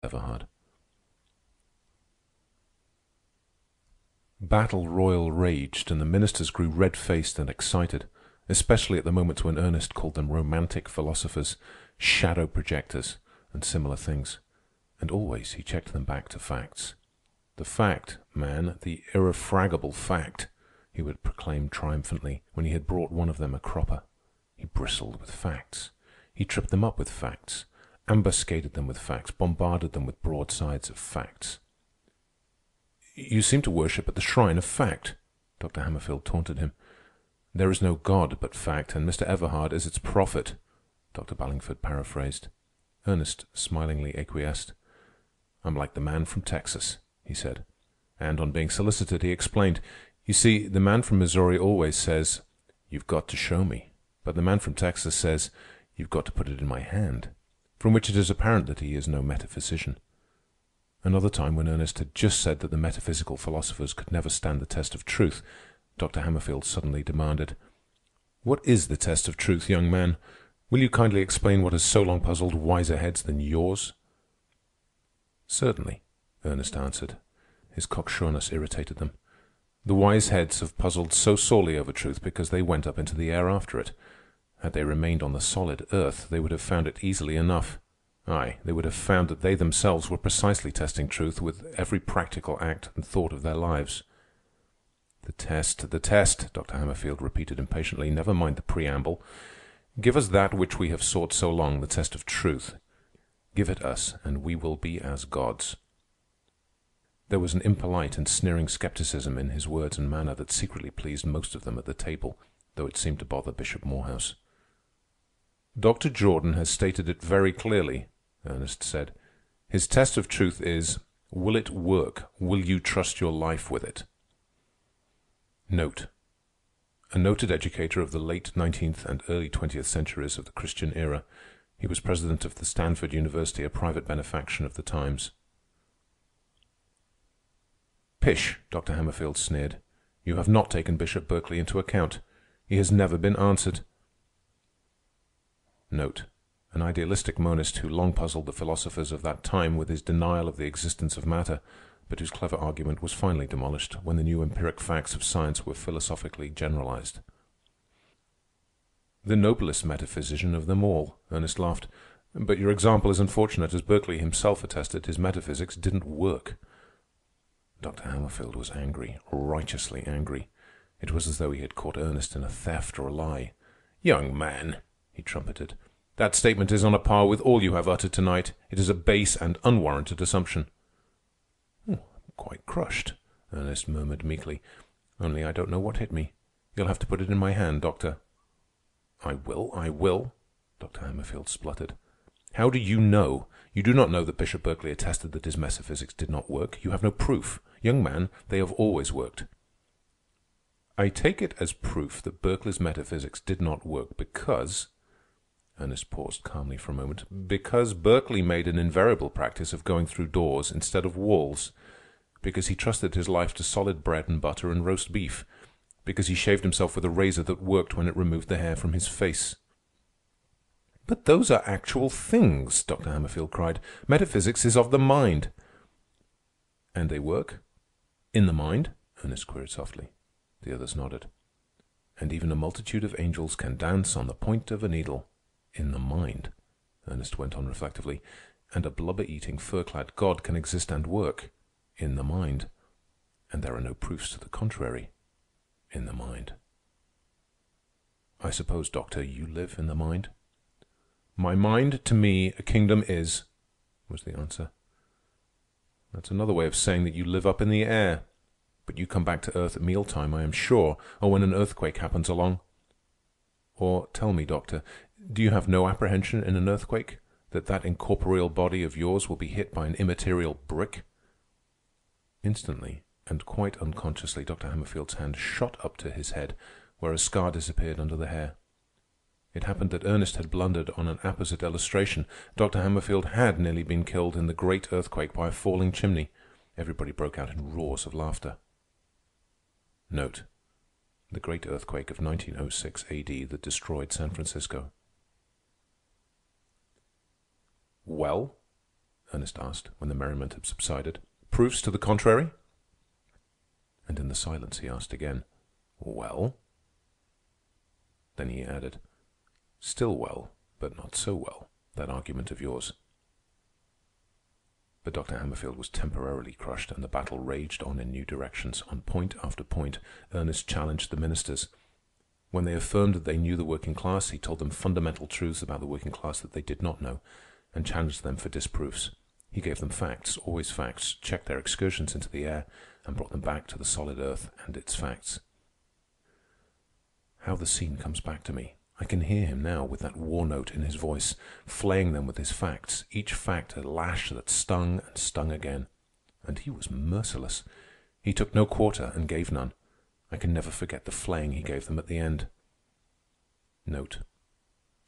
Everhard. Battle royal raged, and the ministers grew red-faced and excited, especially at the moments when Ernest called them romantic philosophers, shadow projectors, and similar things. And always he checked them back to facts. The fact, man, the irrefragable fact, he would proclaim triumphantly when he had brought one of them a cropper. He bristled with facts. He tripped them up with facts, ambuscaded them with facts, bombarded them with broadsides of facts. "You seem to worship at the shrine of fact," Dr. Hammerfield taunted him. "There is no God but fact, and Mr. Everhard is its prophet," Dr. Ballingford paraphrased. Ernest smilingly acquiesced. "I'm like the man from Texas," he said. And on being solicited, he explained, "You see, the man from Missouri always says, 'You've got to show me.' But the man from Texas says, 'You've got to put it in my hand,' from which it is apparent that he is no metaphysician." Another time, when Ernest had just said that the metaphysical philosophers could never stand the test of truth, Dr. Hammerfield suddenly demanded, "What is the test of truth, young man? Will you kindly explain what has so long puzzled wiser heads than yours?" "Certainly," Ernest answered. His cocksureness irritated them. "The wise heads have puzzled so sorely over truth because they went up into the air after it. Had they remained on the solid earth, they would have found it easily enough. Aye, they would have found that they themselves were precisely testing truth with every practical act and thought of their lives." The test, Dr. Hammerfield repeated impatiently. "Never mind the preamble. Give us that which we have sought so long, the test of truth. Give it us, and we will be as gods." There was an impolite and sneering skepticism in his words and manner that secretly pleased most of them at the table, though it seemed to bother Bishop Morehouse. "Dr. Jordan has stated it very clearly," Ernest said. "His test of truth is, will it work? Will you trust your life with it?" Note: a noted educator of the late 19th and early 20th centuries of the Christian era. He was president of the Stanford University, a private benefaction of the Times. "Pish," Dr. Hammerfield sneered. "You have not taken Bishop Berkeley into account. He has never been answered." Note: an idealistic monist who long puzzled the philosophers of that time with his denial of the existence of matter, but whose clever argument was finally demolished when the new empiric facts of science were philosophically generalized. "The noblest metaphysician of them all," Ernest laughed. "But your example is unfortunate, as Berkeley himself attested his metaphysics didn't work." Dr. Hammerfield was angry, righteously angry. It was as though he had caught Ernest in a theft or a lie. "Young man," he trumpeted, "that statement is on a par with all you have uttered tonight. It is a base and unwarranted assumption." "I'm quite crushed," Ernest murmured meekly. "Only I don't know what hit me. You'll have to put it in my hand, Doctor." I will," Dr. Hammerfield spluttered. "How do you know? You do not know that Bishop Berkeley attested that his metaphysics did not work. You have no proof. Young man, they have always worked." "I take it as proof that Berkeley's metaphysics did not work because—" Ernest paused calmly for a moment—"because Berkeley made an invariable practice of going through doors instead of walls, because he trusted his life to solid bread and butter and roast beef, because he shaved himself with a razor that worked when it removed the hair from his face." "But those are actual things," Dr. Hammerfield cried. "Metaphysics is of the mind." "And they work? In the mind?" Ernest queried softly. The others nodded. "And even a multitude of angels can dance on the point of a needle. In the mind," Ernest went on reflectively. "And a blubber-eating, fur-clad god can exist and work. In the mind. And there are no proofs to the contrary. In the mind. I suppose, Doctor, you live in the mind?" "My mind, to me, a kingdom is," was the answer. "That's another way of saying that you live up in the air. But you come back to earth at mealtime, I am sure, or when an earthquake happens along. Or tell me, Doctor, do you have no apprehension in an earthquake that that incorporeal body of yours will be hit by an immaterial brick?" Instantly, and quite unconsciously, Dr. Hammerfield's hand shot up to his head, where a scar disappeared under the hair. It happened that Ernest had blundered on an apposite illustration. Dr. Hammerfield had nearly been killed in the great earthquake by a falling chimney. Everybody broke out in roars of laughter. Note: the great earthquake of 1906 A.D. that destroyed San Francisco. "Well?" Ernest asked, when the merriment had subsided. "Proofs to the contrary?" And in the silence he asked again, "Well?" Then he added, "Still well, but not so well, that argument of yours." But Dr. Hammerfield was temporarily crushed, and the battle raged on in new directions. On point after point, Ernest challenged the ministers. When they affirmed that they knew the working class, he told them fundamental truths about the working class that they did not know, and challenged them for disproofs. He gave them facts, always facts, checked their excursions into the air, and brought them back to the solid earth and its facts. How the scene comes back to me. I can hear him now with that war note in his voice, flaying them with his facts, each fact a lash that stung and stung again. And he was merciless. He took no quarter and gave none. I can never forget the flaying he gave them at the end. Note: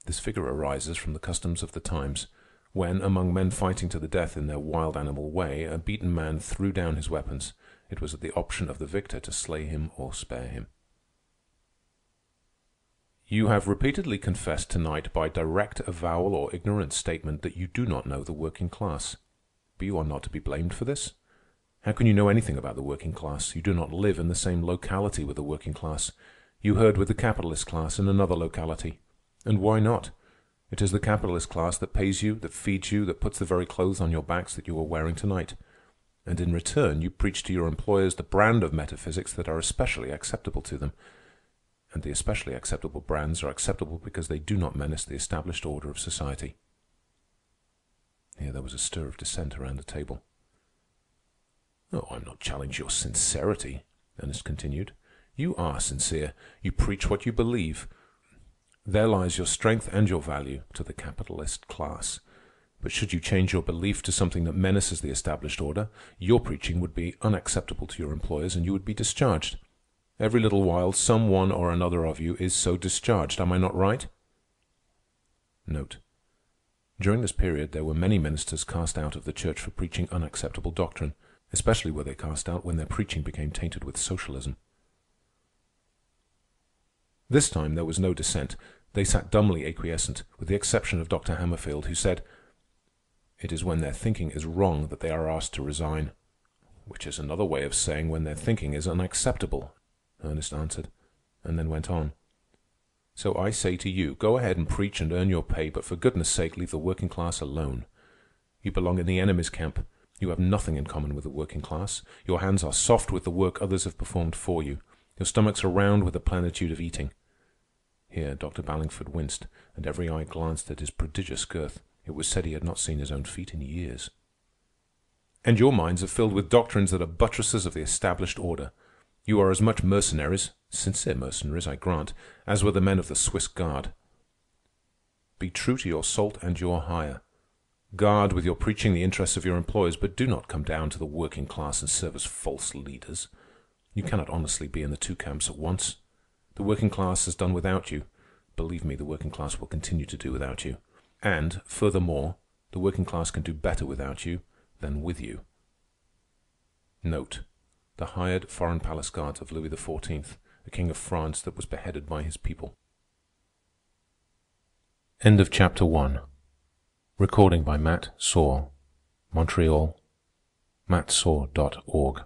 this figure arises from the customs of the times, when, among men fighting to the death in their wild animal way, a beaten man threw down his weapons. It was at the option of the victor to slay him or spare him. You have repeatedly confessed tonight by direct avowal or ignorant statement that you do not know the working class. But you are not to be blamed for this. How can you know anything about the working class? You do not live in the same locality with the working class. You herd with the capitalist class in another locality. And why not? It is the capitalist class that pays you, that feeds you, that puts the very clothes on your backs that you are wearing tonight. And in return, you preach to your employers the brand of metaphysics that are especially acceptable to them. And the especially acceptable brands are acceptable because they do not menace the established order of society. Here there was a stir of dissent around the table. "Oh, I'm not challenging your sincerity," Ernest continued. "You are sincere. You preach what you believe. There lies your strength and your value to the capitalist class. But should you change your belief to something that menaces the established order, your preaching would be unacceptable to your employers and you would be discharged. Every little while, some one or another of you is so discharged. Am I not right?" Note: during this period, there were many ministers cast out of the church for preaching unacceptable doctrine. Especially were they cast out when their preaching became tainted with socialism. This time there was no dissent. They sat dumbly acquiescent, with the exception of Dr. Hammerfield, who said, "It is when their thinking is wrong that they are asked to resign." "Which is another way of saying when their thinking is unacceptable," Ernest answered, and then went on. "So I say to you, go ahead and preach and earn your pay, but for goodness' sake leave the working class alone. You belong in the enemy's camp. You have nothing in common with the working class. Your hands are soft with the work others have performed for you. Your stomachs are round with the plenitude of eating." Here Dr. Ballingford winced, and every eye glanced at his prodigious girth. It was said he had not seen his own feet in years. "And your minds are filled with doctrines that are buttresses of the established order. You are as much mercenaries, sincere mercenaries, I grant, as were the men of the Swiss Guard. Be true to your salt and your hire. Guard with your preaching the interests of your employers, but do not come down to the working class and serve as false leaders. You cannot honestly be in the two camps at once. The working class has done without you. Believe me, the working class will continue to do without you. And, furthermore, the working class can do better without you than with you." Note: the hired foreign palace guards of Louis XIV, a king of France that was beheaded by his people. End of Chapter 1. Recording by Matt Saw, Montreal, mattsaw.org.